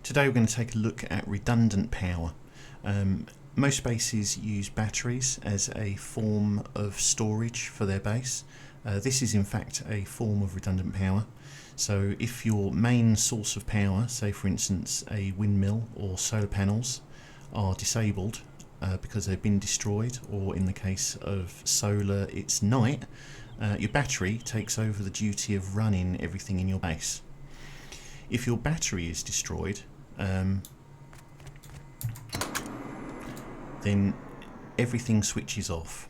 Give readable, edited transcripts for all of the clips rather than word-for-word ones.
Today we're going to take a look at redundant power. Most bases use batteries as a form of storage for their base. This is in fact a form of redundant power. So if your main source of power, say for instance a windmill or solar panels, are disabled because they've been destroyed, or in the case of solar it's night, your battery takes over the duty of running everything in your base. If your battery is destroyed, then everything switches off.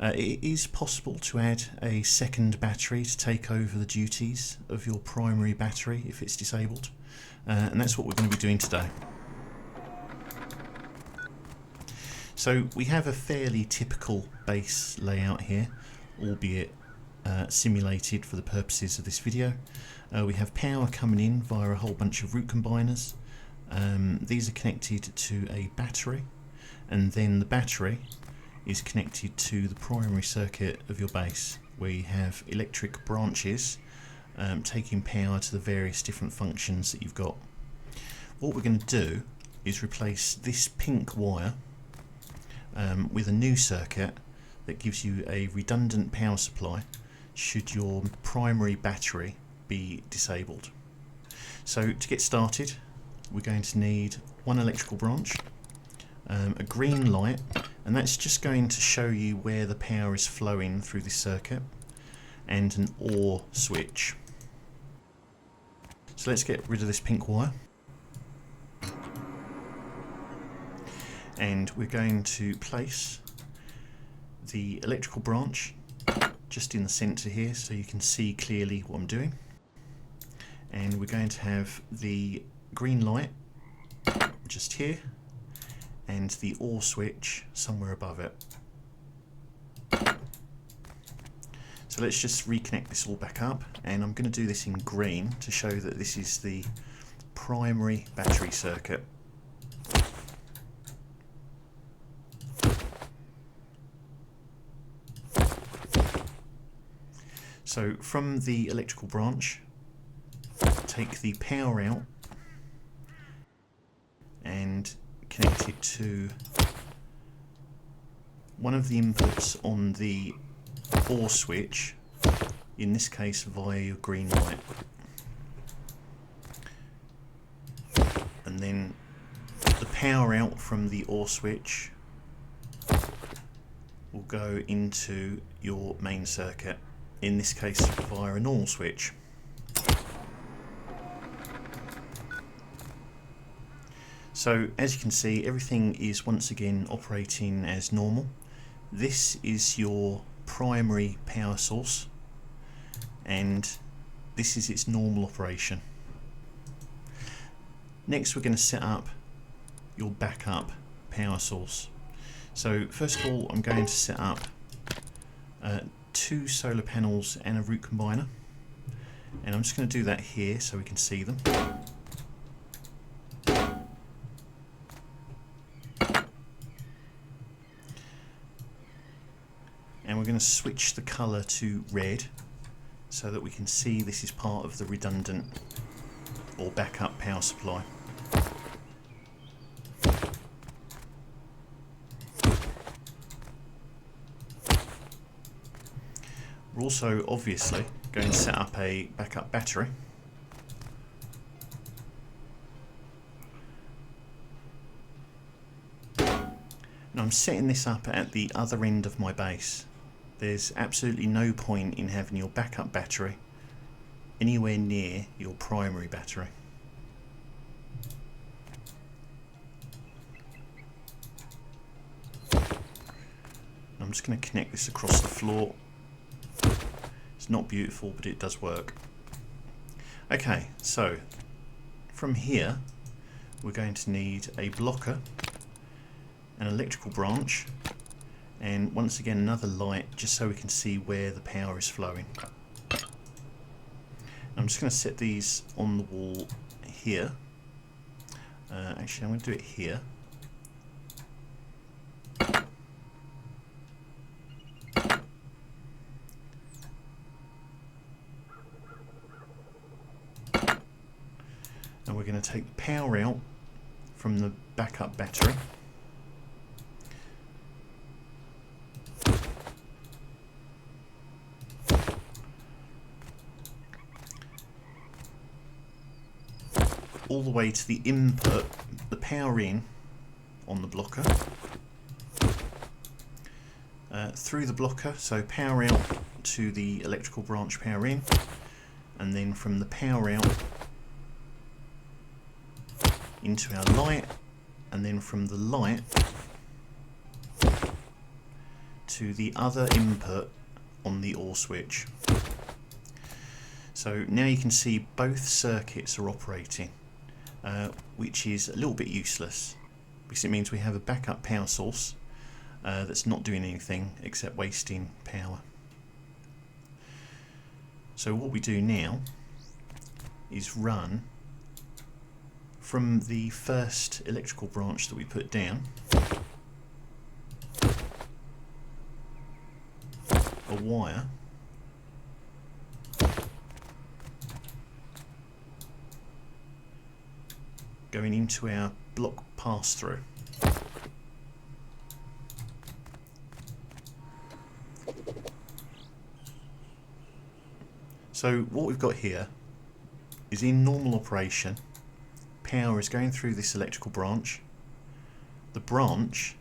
It is possible to add a second battery to take over the duties of your primary battery if it's disabled, and that's what we're going to be doing today. So we have a fairly typical base layout here, albeit simulated for the purposes of this video. We have power coming in via a whole bunch of root combiners. These are connected to a battery, and then the battery is connected to the primary circuit of your base, where you have electric branches taking power to the various different functions that you've got. What we're going to do is replace this pink wire with a new circuit that gives you a redundant power supply should your primary battery be disabled. So to get started, we're going to need one electrical branch, a green light, and that's just going to show you where the power is flowing through this circuit, and an OR switch. So let's get rid of this pink wire, and we're going to place the electrical branch just in the centre here so you can see clearly what I'm doing, and we're going to have the green light just here and the OR switch somewhere above it. So let's just reconnect this all back up, and I'm going to do this in green to show that this is the primary battery circuit. So from the electrical branch, take the power out and connect it to one of the inputs on the OR switch, in this case via your green light, and then the power out from the OR switch will go into your main circuit, in this case via a normal switch. So as you can see, everything is once again operating as normal. This is your primary power source, and this is its normal operation. Next we're going to set up your backup power source. So first of all, I'm going to set up 2 solar panels and a root combiner, and I'm just going to do that here so we can see them. And we're going to switch the colour to red so that we can see this is part of the redundant or backup power supply. We're also obviously going to set up a backup battery. Now I'm setting this up at the other end of my base. There's absolutely no point in having your backup battery anywhere near your primary battery. I'm just going to connect this across the floor. It's not beautiful, but it does work. Okay, so from here we're going to need a blocker, an electrical branch, and once again another light just so we can see where the power is flowing. I'm just going to set these on the wall here. Actually I'm going to do it here. And we're going to take the power out from the backup battery. All the way to the input, the power in on the blocker. Through the blocker, so power out to the electrical branch power in, and then from the power out into our light, and then from the light to the other input on the OR switch. So now you can see both circuits are operating, which is a little bit useless because it means we have a backup power source that's not doing anything except wasting power. So what we do now is run from the first electrical branch that we put down a wire going into our block pass-through. So what we've got here is in normal operation, power is going through this electrical branch. The branch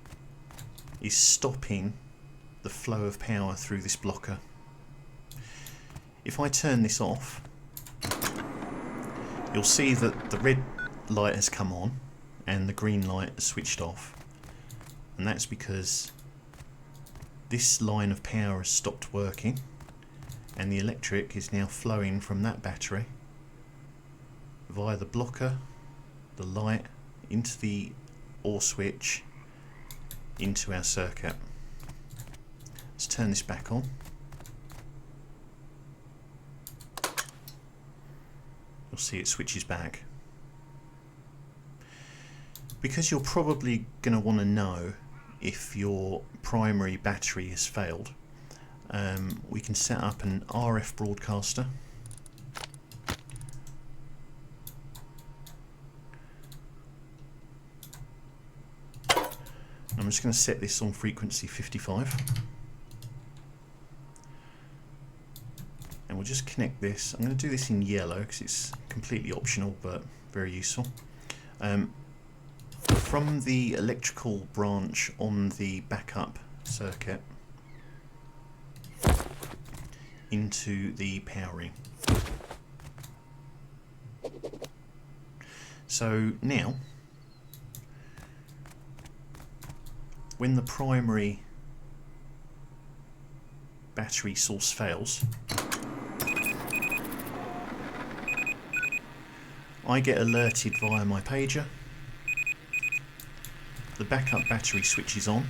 is stopping the flow of power through this blocker. If I turn this off, you'll see that the red light has come on and the green light has switched off, and that's because this line of power has stopped working and the electric is now flowing from that battery via the blocker, the light, into the OR switch, into our circuit. Let's turn this back on. You'll see it switches back. Because you're probably going to want to know if your primary battery has failed, we can set up an RF broadcaster. I'm just going to set this on frequency 55. And we'll just connect this. I'm going to do this in yellow because it's completely optional but very useful. From the electrical branch on the backup circuit into the powering. So now, when the primary battery source fails, I get alerted via my pager. The backup battery switches on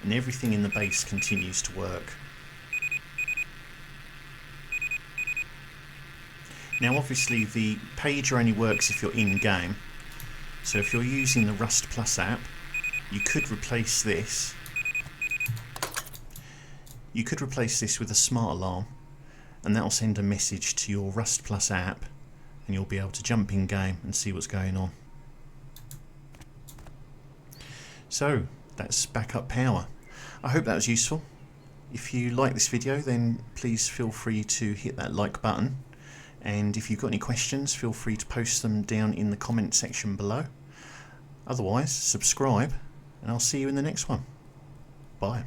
and everything in the base continues to work. Now obviously the pager only works if you're in game, so if you're using the Rust Plus app, you could replace this with a smart alarm, and that'll send a message to your Rust Plus app and you'll be able to jump in game and see what's going on. So that's backup power. I hope that was useful. If you like this video, then please feel free to hit that like button, and if you've got any questions, feel free to post them down in the comment section below. Otherwise, subscribe and I'll see you in the next one. Bye.